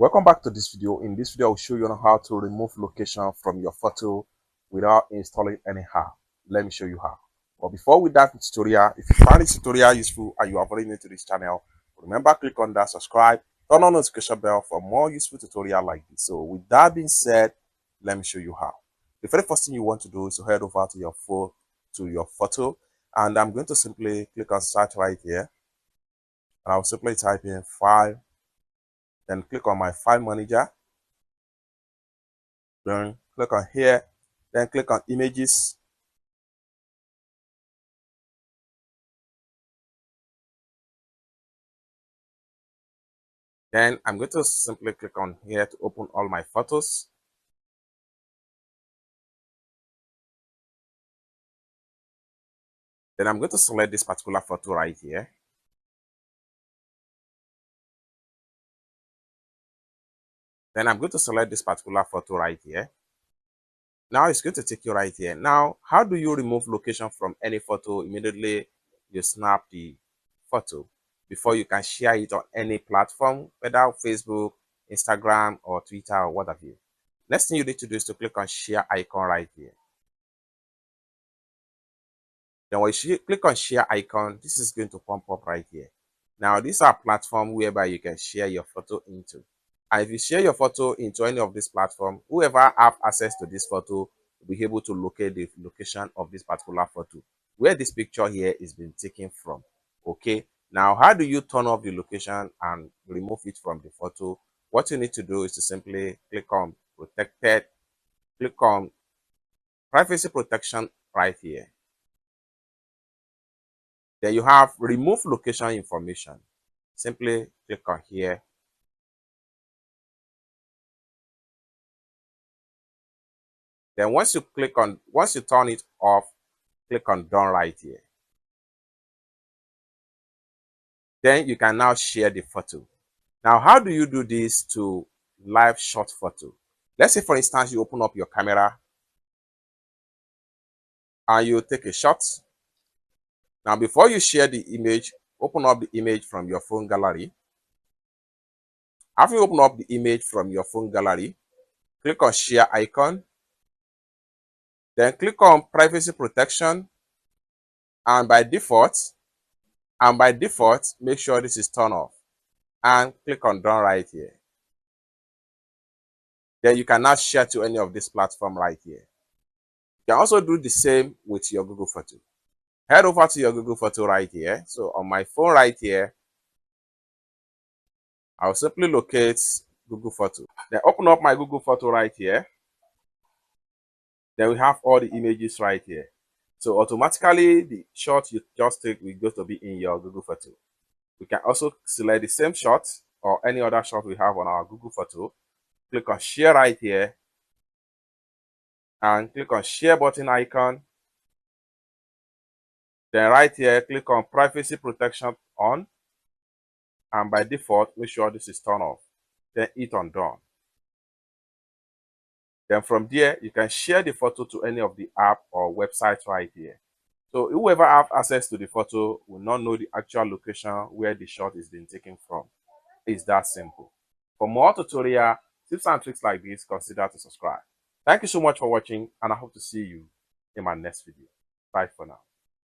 Welcome back to this video. In this video, I'll show you on how to remove location from your photo without installing any app. Let me show you how. But before we dive into the tutorial, if you find this tutorial useful and you are very new to this channel, remember click on that subscribe, turn on the notification bell for more useful tutorial like this. So with that being said, let me show you how. The very first thing you want to do is to head over to your photo, and I'm going to simply click on search right here, and I'll simply type in file. Then click on my file manager, then click on here, then click on images. Then I'm going to simply click on here to open all my photos. Then I'm going to select this particular photo right here. Then I'm going to select this particular photo right here. Now it's going to take you right here. Now, how do you remove location from any photo? Immediately you snap the photo before you can share it on any platform, whether Facebook, Instagram, or Twitter, or what have you. Next thing you need to do is to click on share icon right here. Then when you click on share icon, this is going to pop up right here. Now, these are platforms whereby you can share your photo into. And if you share your photo into any of these platforms, whoever have access to this photo will be able to locate the location of this particular photo, where this picture here is being taken from. Okay. Now, how do you turn off the location and remove it from the photo? What you need to do is to simply click on protected, click on privacy protection right here. Then you have remove location information. Simply click on here. Then once you turn it off, click on done right here. Then you can now share the photo. Now, how do you do this to live shot photo? Let's say, for instance, you open up your camera and you take a shot. Now, before you share the image, open up the image from your phone gallery. After you open up the image from your phone gallery, click on share icon. Then click on privacy protection. And by default, make sure this is turned off. And click on done right here. Then you can now share to any of this platform right here. You can also do the same with your Google Photo. Head over to your Google Photo right here. So on my phone right here, I'll simply locate Google Photo. Then open up my Google Photo right here. Then we have all the images right here. So automatically the shot you just take will go to be in your Google Photo. We can also select the same shot or any other shot we have on our Google Photo. Click on share right here. And click on share button icon. Then right here, click on privacy protection on. And by default, make sure this is turned off. Then hit on done. Then from there, you can share the photo to any of the app or websites right here. So whoever have access to the photo will not know the actual location where the shot is being taken from. It's that simple. For more tutorial tips and tricks like this, consider to subscribe. Thank you so much for watching, and I hope to see you in my next video. Bye for now.